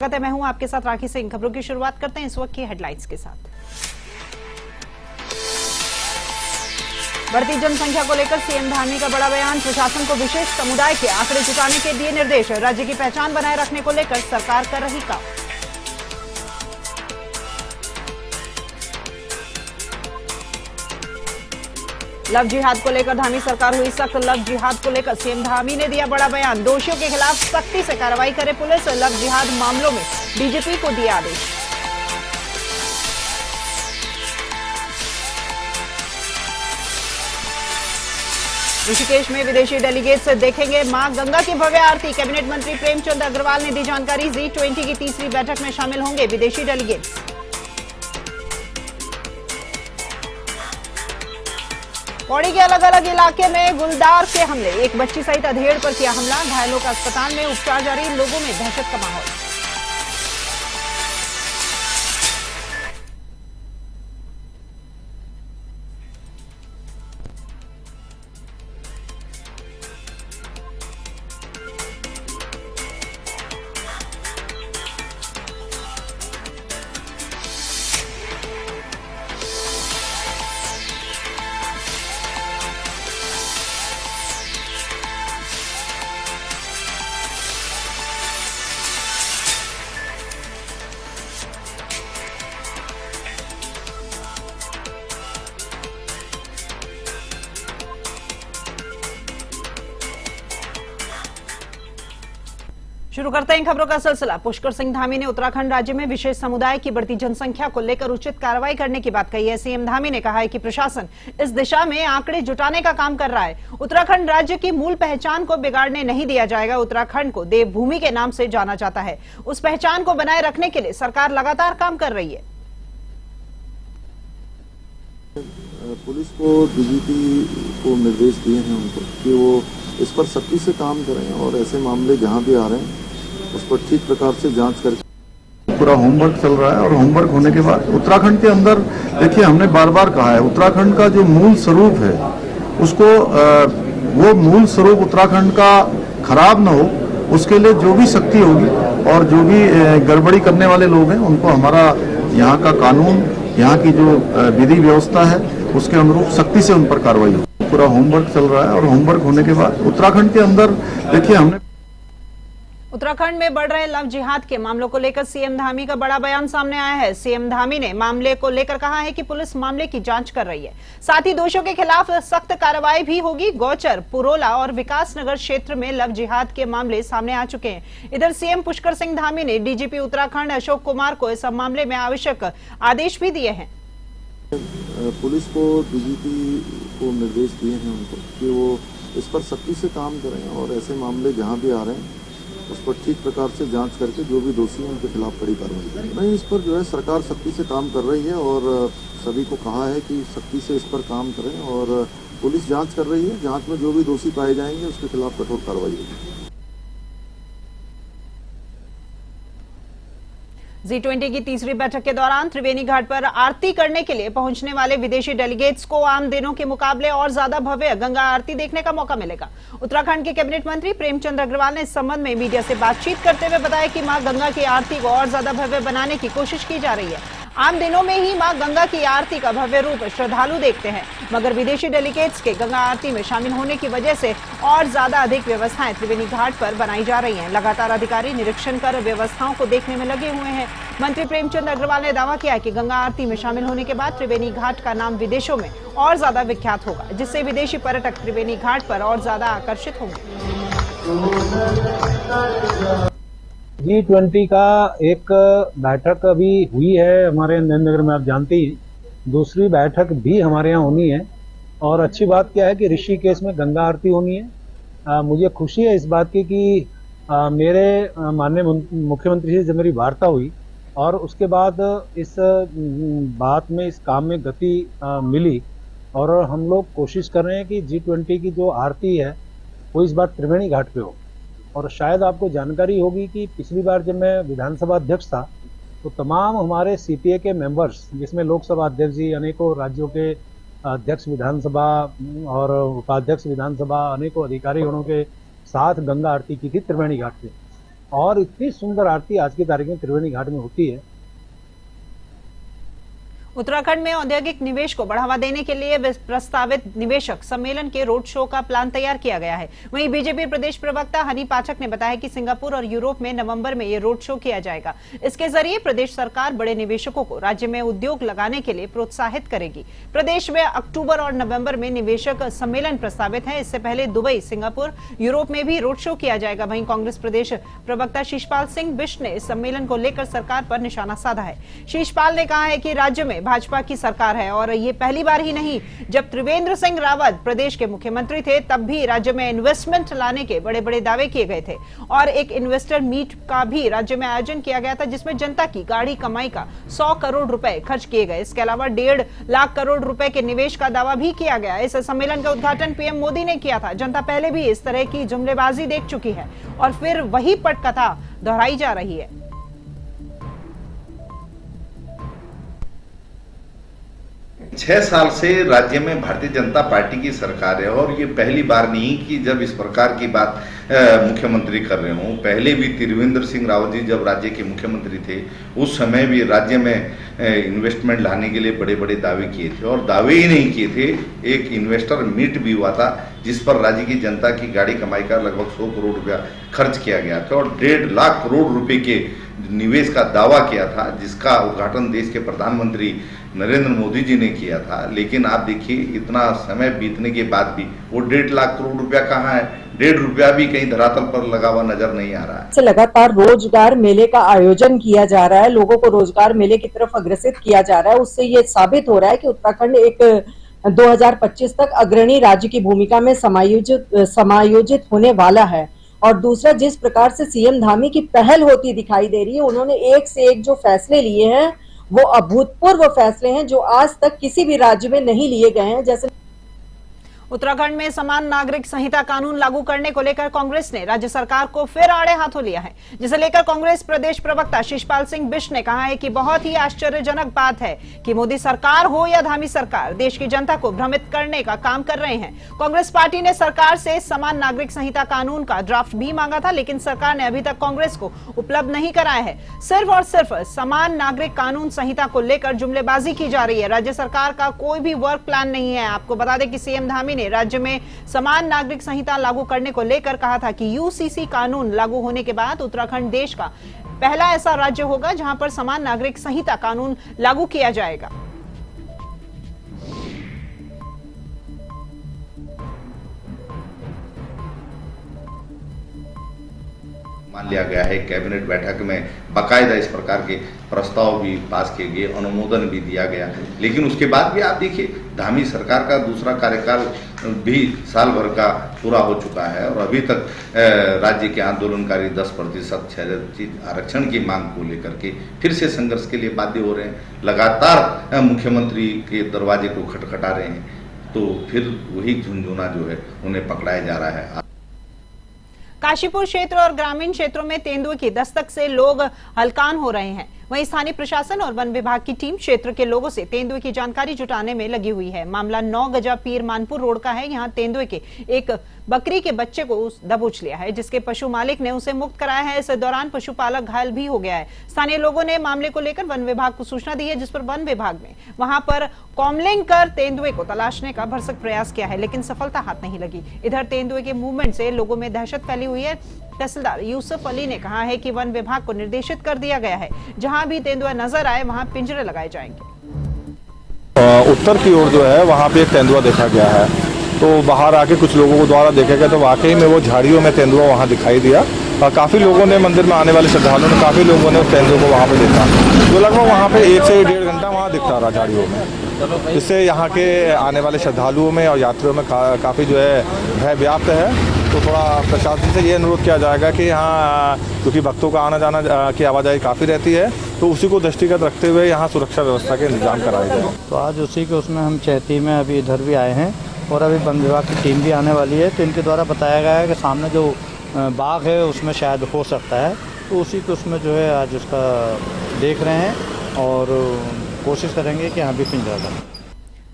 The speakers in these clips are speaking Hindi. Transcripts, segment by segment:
स्वागत है, मैं हूं आपके साथ राखी सिंह। खबरों की शुरुआत करते हैं इस वक्त की हेडलाइंस के साथ। बढ़ती जनसंख्या को लेकर सीएम धामी का बड़ा बयान, प्रशासन को विशेष समुदाय के आंकड़े जुटाने के दिए निर्देश। राज्य की पहचान बनाए रखने को लेकर सरकार कर रही काम। लव जिहाद को लेकर धामी सरकार हुई सख्त। लव जिहाद को लेकर सीएम धामी ने दिया बड़ा बयान, दोषियों के खिलाफ सख्ती से कार्रवाई करे पुलिस। लव जिहाद मामलों में डीजीपी को दिया आदेश। ऋषिकेश में विदेशी डेलीगेट से देखेंगे मां गंगा की भव्य आरती। कैबिनेट मंत्री प्रेमचंद अग्रवाल ने दी जानकारी। G20 की तीसरी बैठक में शामिल होंगे विदेशी डेलीगेट्स। पौड़ी के अलग अलग इलाके में गुलदार के हमले, एक बच्ची सहित अधेड़ पर किया हमला। घायलों का अस्पताल में उपचार जारी, लोगों में दहशत का माहौल। शुरू करते हैं खबरों का सिलसिला। पुष्कर सिंह धामी ने उत्तराखंड राज्य में विशेष समुदाय की बढ़ती जनसंख्या को लेकर उचित कार्रवाई करने की बात कही है। सीएम धामी ने कहा है कि प्रशासन इस दिशा में आंकड़े जुटाने का काम कर रहा है। उत्तराखंड राज्य की मूल पहचान को बिगाड़ने नहीं दिया जाएगा। उत्तराखंड को देवभूमि के नाम से जाना जाता है, उस पहचान को बनाए रखने के लिए सरकार लगातार काम कर रही है। पुलिस को डीजीपी को निर्देश दिए हैं उनको कि वो इस पर सख्ती से काम करें और ऐसे मामले जहां भी आ रहे हैं उस पर ठीक प्रकार से जांच करके पूरा होमवर्क चल रहा है। और होमवर्क होने के बाद उत्तराखंड के अंदर देखिए, हमने बार बार कहा है उत्तराखंड का जो मूल स्वरूप है उसको वो मूल स्वरूप उत्तराखंड का खराब न हो, उसके लिए जो भी सख्ती होगी और जो भी गड़बड़ी करने वाले लोग हैं उनको हमारा यहाँ का कानून, यहाँ की जो विधि व्यवस्था है उसके अनुरूप सख्ती से उन पर कार्रवाई होगी। पूरा होमवर्क चल रहा है और होमवर्क होने के बाद उत्तराखंड के अंदर देखिए हमने उत्तराखंड में बढ़ रहे लव जिहाद के मामलों को लेकर सीएम धामी का बड़ा बयान सामने आया है। सीएम धामी ने मामले को लेकर कहा है कि पुलिस मामले की जांच कर रही है, साथ ही दोषियों के खिलाफ सख्त कार्रवाई भी होगी। गौचर, पुरोला और विकासनगर क्षेत्र में लव जिहाद के मामले सामने आ चुके हैं। इधर सीएम पुष्कर सिंह धामी ने डीजीपी उत्तराखंड अशोक कुमार को इस मामले में आवश्यक आदेश भी दिए हैं। पुलिस को डीजीपी को निर्देश दिए हैं उनको कि वो इस पर सख्ती से काम करें और ऐसे मामले जहां भी आ रहे हैं उस पर ठीक प्रकार से जांच करके जो भी दोषी हैं उनके खिलाफ कड़ी कार्रवाई करें। नहीं, इस पर जो है सरकार सख्ती से काम कर रही है और सभी को कहा है कि सख्ती से इस पर काम करें और पुलिस जांच कर रही है। जांच में जो भी दोषी पाए जाएंगे उसके खिलाफ कठोर कार्रवाई होगी। G20 की तीसरी बैठक के दौरान त्रिवेणी घाट पर आरती करने के लिए पहुंचने वाले विदेशी डेलीगेट्स को आम दिनों के मुकाबले और ज्यादा भव्य गंगा आरती देखने का मौका मिलेगा। उत्तराखंड के कैबिनेट मंत्री प्रेमचंद अग्रवाल ने इस संबंध में मीडिया से बातचीत करते हुए बताया कि मां गंगा की आरती को और ज्यादा भव्य बनाने की कोशिश की जा रही है। आम दिनों में ही मां गंगा की आरती का भव्य रूप श्रद्धालु देखते हैं, मगर विदेशी डेलीगेट्स के गंगा आरती में शामिल होने की वजह से और ज्यादा अधिक व्यवस्थाएं त्रिवेणी घाट पर बनाई जा रही हैं। लगातार अधिकारी निरीक्षण कर व्यवस्थाओं को देखने में लगे हुए हैं। मंत्री प्रेमचंद अग्रवाल ने दावा किया कि गंगा आरती में शामिल होने के बाद त्रिवेणी घाट का नाम विदेशों में और ज्यादा विख्यात होगा, जिससे विदेशी पर्यटक त्रिवेणी घाट पर और ज्यादा आकर्षित होंगे। G20 का एक बैठक अभी हुई है हमारे नरेंद्र नगर में, आप जानते ही। दूसरी बैठक भी हमारे यहाँ होनी है और अच्छी बात क्या है कि ऋषिकेश में गंगा आरती होनी है। मुझे खुशी है इस बात की कि मेरे माननीय मुख्यमंत्री से जब मेरी वार्ता हुई और उसके बाद इस बात में, इस काम में गति मिली और हम लोग कोशिश कर रहे हैं कि G20 की जो आरती है वो इस बार त्रिवेणी घाट पे हो। और शायद आपको जानकारी होगी कि पिछली बार जब मैं विधानसभा अध्यक्ष था तो तमाम हमारे सीपीए के मेंबर्स, जिसमें लोकसभा अध्यक्ष जी, अनेकों राज्यों के अध्यक्ष विधानसभा और उपाध्यक्ष विधानसभा, अनेकों अधिकारीगणों के साथ गंगा आरती की थी त्रिवेणी घाट पे। और इतनी सुंदर आरती आज की तारीख में त्रिवेणी घाट में होती है। उत्तराखंड में औद्योगिक निवेश को बढ़ावा देने के लिए प्रस्तावित निवेशक सम्मेलन के रोड शो का प्लान तैयार किया गया है। वहीं बीजेपी प्रदेश प्रवक्ता हनी पाठक ने बताया कि सिंगापुर और यूरोप में नवंबर में ये रोड शो किया जाएगा। इसके जरिए प्रदेश सरकार बड़े निवेशकों को राज्य में उद्योग लगाने के लिए प्रोत्साहित करेगी। प्रदेश में अक्टूबर और नवंबर में निवेशक सम्मेलन प्रस्तावित है। इससे पहले दुबई, सिंगापुर, यूरोप में भी रोड शो किया जाएगा। वहीं कांग्रेस प्रदेश प्रवक्ता शीशपाल सिंह बिष्ट ने इस सम्मेलन को लेकर सरकार पर निशाना साधा है। शीशपाल ने कहा है कि राज्य में भाजपा की सरकार है और ये पहली बार ही नहीं, जब त्रिवेंद्र सिंह रावत प्रदेश के मुख्यमंत्री थे तब भी राज्य में इन्वेस्टमेंट लाने के बड़े बड़े दावे किए गए थे और एक इन्वेस्टर मीट का भी राज्य में आयोजन किया गया था, जिसमें जनता की गाढ़ी कमाई का 100 करोड़ रुपए खर्च किए गए। इसके अलावा 1.5 लाख करोड़ रुपए के निवेश का दावा भी किया गया। इस सम्मेलन का उद्घाटन पीएम मोदी ने किया था। जनता पहले भी इस तरह की जुमलेबाजी देख चुकी है और फिर वही पटकथा दोहराई जा रही है। छह साल से राज्य में भारतीय जनता पार्टी की सरकार है और ये पहली बार नहीं कि जब इस प्रकार की बात मुख्यमंत्री कर रहे हों। पहले भी त्रिवेंद्र सिंह रावत जी जब राज्य के मुख्यमंत्री थे उस समय भी राज्य में इन्वेस्टमेंट लाने के लिए बड़े बड़े दावे किए थे और दावे ही नहीं किए थे, एक इन्वेस्टर मीट भी हुआ था जिस पर राज्य की जनता की गाड़ी कमाई का लगभग 100 करोड़ रुपया खर्च किया गया था और 1.5 लाख करोड़ रुपए के निवेश का दावा किया था, जिसका उद्घाटन देश के प्रधानमंत्री नरेंद्र मोदी जी ने किया था। लेकिन आप देखिए इतना समय बीतने के बाद भी वो 1.5 लाख करोड़ रुपया कहाँ है, 1.5 रुपया भी कहीं धरातल पर लगा हुआ नजर नहीं आ रहा है। से लगातार रोजगार मेले का आयोजन किया जा रहा है, लोगों को रोजगार मेले की तरफ अग्रसित किया जा रहा है। उससे ये साबित हो रहा है कि उत्तराखंड एक 2025 तक अग्रणी राज्य की भूमिका में समायोजित होने वाला है। और दूसरा, जिस प्रकार से सीएम धामी की पहल होती दिखाई दे रही है, उन्होंने एक से एक जो फैसले लिए हैं वो अभूतपूर्व फैसले हैं जो आज तक किसी भी राज्य में नहीं लिए गए हैं। जैसे उत्तराखंड में समान नागरिक संहिता कानून लागू करने को लेकर कांग्रेस ने राज्य सरकार को फिर आड़े हाथों लिया है, जिसे लेकर कांग्रेस प्रदेश प्रवक्ता शीशपाल सिंह बिष्ट ने कहा है कि बहुत ही आश्चर्यजनक बात है कि मोदी सरकार हो या धामी सरकार देश की जनता को भ्रमित करने का काम कर रहे हैं। कांग्रेस पार्टी ने सरकार से समान नागरिक संहिता कानून का ड्राफ्ट भी मांगा था, लेकिन सरकार ने अभी तक कांग्रेस को उपलब्ध नहीं कराया है। सिर्फ और सिर्फ समान नागरिक कानून संहिता को लेकर जुमलेबाजी की जा रही है। राज्य सरकार का कोई भी वर्क प्लान नहीं है। आपको बता दें कि सीएम धामी ने राज्य में समान नागरिक संहिता लागू करने को लेकर कहा था कि यूसीसी कानून लागू होने के बाद उत्तराखंड देश का पहला ऐसा राज्य होगा जहां पर समान नागरिक संहिता कानून लागू किया जाएगा। मान लिया गया है। कैबिनेट बैठक में बाकायदा इस प्रकार के प्रस्ताव भी पास किए गए, अनुमोदन भी दिया गया। लेकिन उसके बाद भी आप देखिए धामी सरकार का दूसरा कार्यकाल भी साल भर का पूरा हो चुका है और अभी तक राज्य के आंदोलनकारी 10% क्षैतिज आरक्षण की मांग को लेकर के फिर से संघर्ष के लिए बाध्य हो रहे हैं। लगातार मुख्यमंत्री के दरवाजे को खटखटा रहे हैं, तो फिर वही झुंझुना जो है उन्हें पकड़ाया जा रहा है। काशीपुर क्षेत्र और ग्रामीण क्षेत्रों में तेंदुए की दस्तक से लोग हलकान हो रहे हैं। वहीं स्थानीय प्रशासन और वन विभाग की टीम क्षेत्र के लोगों से तेंदुए की जानकारी जुटाने में लगी हुई है। मामला 9 गजा पीर मानपुर रोड का है। यहां तेंदुए के एक बकरी के बच्चे को दबोच लिया है, जिसके पशु मालिक ने उसे मुक्त कराया है। इस दौरान पशुपालक घायल भी हो गया है। स्थानीय लोगों ने मामले को लेकर वन विभाग को सूचना दी है, जिस पर वन विभाग ने वहां पर कॉम्बलिंग कर तेंदुए को तलाशने का भरसक प्रयास किया है, लेकिन सफलता हाथ नहीं लगी। इधर तेंदुए के मूवमेंट से लोगों में दहशत फैली हुई है। तहसीलदार यूसुफ अली ने कहा है कि वन विभाग को निर्देशित कर दिया गया है, जहां भी तेंदुआ नजर आए वहां पिंजरे लगाए जाएंगे। उत्तर की ओर जो है वहाँ पे एक तेंदुआ देखा गया है, तो बाहर आके कुछ लोगों को द्वारा देखा गया तो वाकई में वो झाड़ियों में तेंदुआ वहाँ दिखाई दिया। काफ़ी लोगों ने, मंदिर में आने वाले श्रद्धालुओं ने, काफ़ी लोगों ने उस तेंदुए को वहाँ पे देखा, जो लगभग वहाँ पे 1 से 1.5 घंटा वहाँ दिखता रहा झाड़ियों में। इससे यहाँ के आने वाले श्रद्धालुओं में और यात्रियों में काफ़ी जो है भय व्याप्त है। तो थोड़ा प्रशासन से ये अनुरोध किया जाएगा कि यहाँ क्योंकि भक्तों का आना जाना की आवाजाही काफ़ी रहती है, तो उसी को दृष्टिगत रखते हुए यहाँ सुरक्षा व्यवस्था के इंतजाम कराए जाए। तो आज उसी के उसमें हम चैती में अभी इधर भी आए हैं और अभी वन विभाग की टीम भी आने वाली है। तो इनके द्वारा बताया गया है कि सामने जो बाग है उसमें शायद हो सकता है, तो उसी को उसमें जो है आज उसका देख रहे हैं और कोशिश करेंगे कि यहाँ भी पिंजरा करें।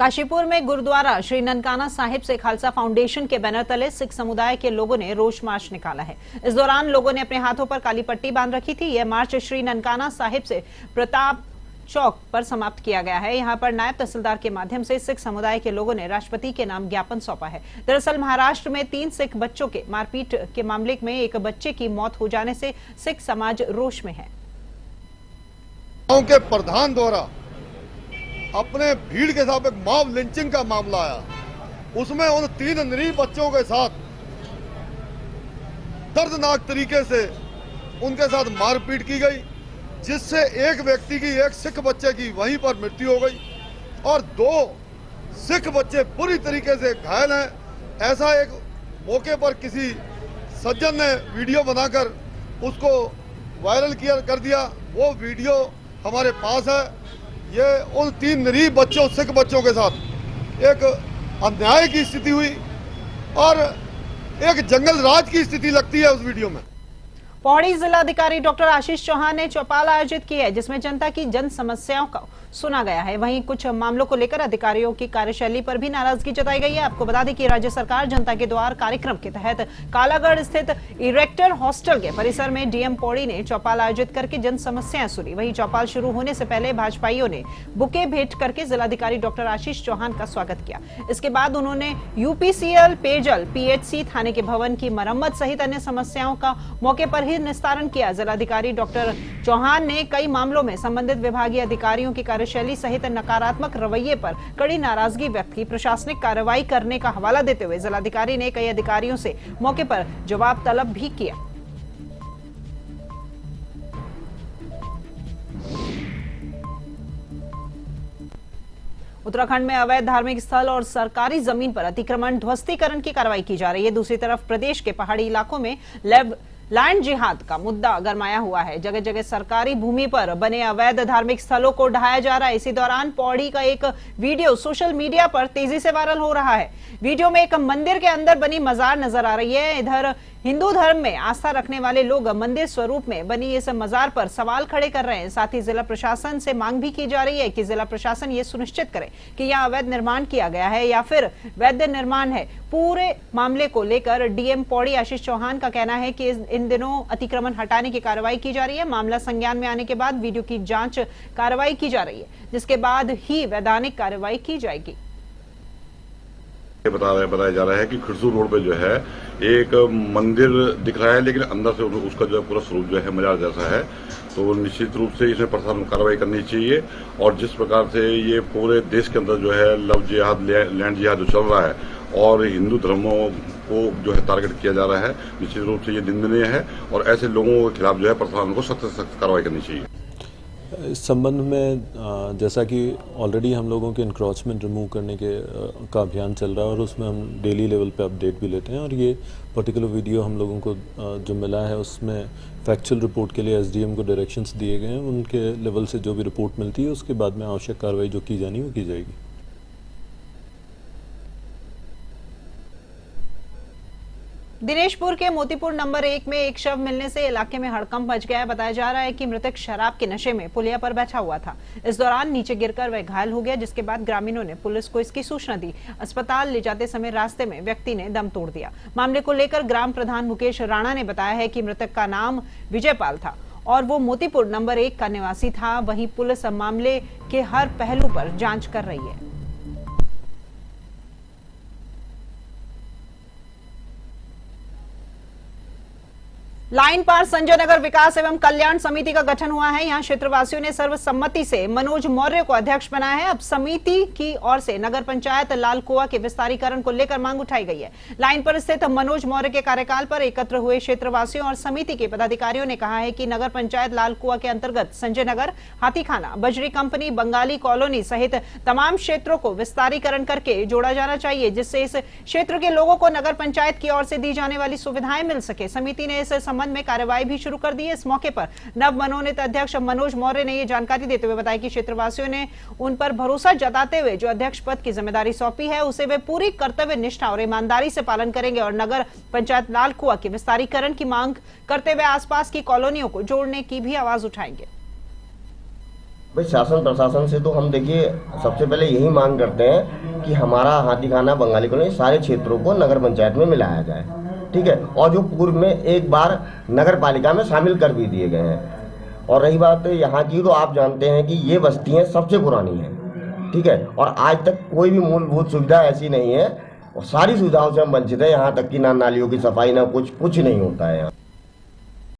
काशीपुर में गुरुद्वारा श्री ननकाना साहिब से खालसा फाउंडेशन के बैनर तले सिख समुदाय के लोगों ने रोष मार्च निकाला है। इस दौरान लोगों ने अपने हाथों पर काली पट्टी बांध रखी थी। यह मार्च श्री ननकाना साहिब से प्रताप चौक पर समाप्त किया गया है। यहां पर नायब तहसीलदार के माध्यम से सिख समुदाय के लोगों ने राष्ट्रपति के नाम ज्ञापन सौंपा है। दरअसल महाराष्ट्र में 3 सिख बच्चों के मारपीट के मामले में एक बच्चे की मौत हो जाने से सिख समाज रोष में है। गांव के प्रधान द्वारा अपने भीड़ के साथ एक मॉब लिंचिंग का मामला आया, उसमें उन 3 निरीह बच्चों के साथ दर्दनाक तरीके से उनके साथ मारपीट की गई, जिससे एक व्यक्ति की, एक सिख बच्चे की वहीं पर मृत्यु हो गई और 2 सिख बच्चे पूरी तरीके से घायल हैं। ऐसा एक मौके पर किसी सज्जन ने वीडियो बनाकर उसको वायरल कर दिया। वो वीडियो हमारे पास है। ये उन 3 निरीह बच्चों, सिख बच्चों के साथ एक अन्याय की स्थिति हुई और एक जंगल राज की स्थिति लगती है उस वीडियो में। पौड़ी जिलाधिकारी डॉक्टर आशीष चौहान ने चौपाल आयोजित की है, जिसमें जनता की जन समस्याओं का सुना गया है। वहीं कुछ मामलों को लेकर अधिकारियों की कार्यशैली पर भी नाराजगी जताई गई है। आपको बता दें कि राज्य सरकार जनता के द्वार कार्यक्रम के तहत कालागढ़ स्थित इरेक्टर हॉस्टल के परिसर में डीएम पौड़ी ने चौपाल आयोजित करके जन समस्याएं सुनी। वहीं चौपाल शुरू होने से पहले भाजपाइयों ने बुके भेंट करके जिलाधिकारी डॉक्टर आशीष चौहान का स्वागत किया। इसके बाद उन्होंने यूपीसीएल, पेयजल, पीएचसी, थाने के भवन की मरम्मत सहित अन्य समस्याओं का मौके पर ही निस्तारण किया। जिलाधिकारी डॉक्टर चौहान ने कई मामलों में संबंधित विभागीय अधिकारियों की कार्यशैली सहित नकारात्मक रवैये पर कड़ी नाराजगी व्यक्त की। प्रशासनिक कार्रवाई करने का हवाला देते हुए जिलाधिकारी ने कई अधिकारियों से मौके पर जवाब तलब भी किया। उत्तराखंड में अवैध धार्मिक स्थल और सरकारी जमीन पर अतिक्रमण, ध्वस्तीकरण की कार्रवाई की जा रही है। दूसरी तरफ प्रदेश के पहाड़ी इलाकों में लैंड जिहाद का मुद्दा गरमाया हुआ है। जगह जगह सरकारी भूमि पर बने अवैध धार्मिक स्थलों को ढहाया जा रहा है। इसी दौरान पौड़ी का एक वीडियो सोशल मीडिया पर तेजी से वायरल हो रहा है। वीडियो में एक मंदिर के अंदर बनी मजार नजर आ रही है। इधर हिंदू धर्म में आस्था रखने वाले लोग मंदिर स्वरूप में बनी इस मजार पर सवाल खड़े कर रहे हैं। साथ ही जिला प्रशासन से मांग भी की जा रही है कि जिला प्रशासन ये सुनिश्चित करे कि यहाँ अवैध निर्माण किया गया है या फिर वैध निर्माण है। पूरे मामले को लेकर डीएम पौड़ी आशीष चौहान का कहना है कि इन दिनों अतिक्रमण हटाने की कार्रवाई की जा रही है। मामला संज्ञान में आने के बाद वीडियो की जांच कार्रवाई की जा रही है, जिसके बाद ही वैधानिक कार्रवाई की जाएगी। बताया जा रहा है कि खिरसू रोड पे जो है एक मंदिर दिख रहा है, लेकिन अंदर से उसका जो है पूरा स्वरूप जो है मजार जैसा है। तो निश्चित रूप से इसमें प्रशासन कार्रवाई करनी चाहिए और जिस प्रकार से ये पूरे देश के अंदर जो है लव जिहाद, लैंड जिहाद जो चल रहा है और हिंदू धर्मों को जो है टारगेट किया जा रहा है, निश्चित रूप से ये निंदनीय है और ऐसे लोगों के खिलाफ जो है प्रशासन को सख्त से सख्त कार्रवाई करनी चाहिए। इस संबंध में जैसा कि ऑलरेडी हम लोगों के इंक्रोचमेंट रिमूव करने का अभियान चल रहा है और उसमें हम डेली लेवल पे अपडेट भी लेते हैं और ये पर्टिकुलर वीडियो हम लोगों को जो मिला है उसमें फैक्चुअल रिपोर्ट के लिए एसडीएम को डायरेक्शंस दिए गए हैं। उनके लेवल से जो भी रिपोर्ट मिलती है उसके बाद में आवश्यक कार्रवाई जो की जानी वो की जाएगी। दिनेशपुर के मोतीपुर नंबर 1 में एक शव मिलने से इलाके में हड़कंप मच गया है। बताया जा रहा है कि मृतक शराब के नशे में पुलिया पर बैठा हुआ था। इस दौरान नीचे गिरकर वह घायल हो गया, जिसके बाद ग्रामीणों ने पुलिस को इसकी सूचना दी। अस्पताल ले जाते समय रास्ते में व्यक्ति ने दम तोड़ दिया। मामले को लेकर ग्राम प्रधान मुकेश राणा ने बताया है कि मृतक का नाम विजयपाल था और वो मोतीपुर नंबर 1 का निवासी था। वहीं पुलिस मामले के हर पहलू पर जांच कर रही है। लाइन पार संजय नगर विकास एवं कल्याण समिति का गठन हुआ है। यहां क्षेत्रवासियों ने सर्वसम्मति से मनोज मौर्य को अध्यक्ष बनाया है। अब समिति की ओर से नगर पंचायत लाल कुआं के विस्तारीकरण को लेकर मांग उठाई गई है। लाइन पर स्थित मनोज मौर्य के कार्यकाल पर एकत्र हुए क्षेत्रवासियों और समिति के पदाधिकारियों ने कहा है कि नगर पंचायत लाल कुआं के अंतर्गत संजय नगर, हाथीखाना, बजरी कंपनी, बंगाली कॉलोनी सहित तमाम क्षेत्रों को विस्तारीकरण करके जोड़ा जाना चाहिए, जिससे इस क्षेत्र के लोगों को नगर पंचायत की ओर से दी जाने वाली सुविधाएं मिल सके। समिति ने इस संबंध में कार्रवाई भी शुरू कर दी है। इस मौके पर नव मनोनीत अध्यक्ष मनोज मौर्य ने यह जानकारी देते हुए बताया कि क्षेत्रवासियों ने उन पर भरोसा जताते हुए जो अध्यक्ष पद की जिम्मेदारी सौंपी है उसे वे पूरी कर्तव्य निष्ठा और ईमानदारी से पालन करेंगे और नगर पंचायत लाल कुआं के विस्तारीकरण की मांग करते हुए आसपास की कॉलोनियों को जोड़ने की भी आवाज उठाएंगे। भाई शासन प्रशासन से तो हम देखिए सबसे पहले यही मांग करते हैं कि हमारा हाथीखाना बंगाली कॉलोनी सारे क्षेत्रों को नगर पंचायत में मिलाया जाए, ठीक है, और जो पूर्व में एक बार नगर पालिका में शामिल कर भी दिए गए हैं। और रही बात यहाँ की, तो आप जानते हैं कि ये बस्तियाँ सबसे पुरानी हैं, ठीक है, और आज तक कोई भी मूलभूत सुविधा ऐसी नहीं है और सारी सुविधाओं से हम वंचित हैं। यहाँ तक कि ना नालियों की सफाई, ना कुछ नहीं होता है यहाँ।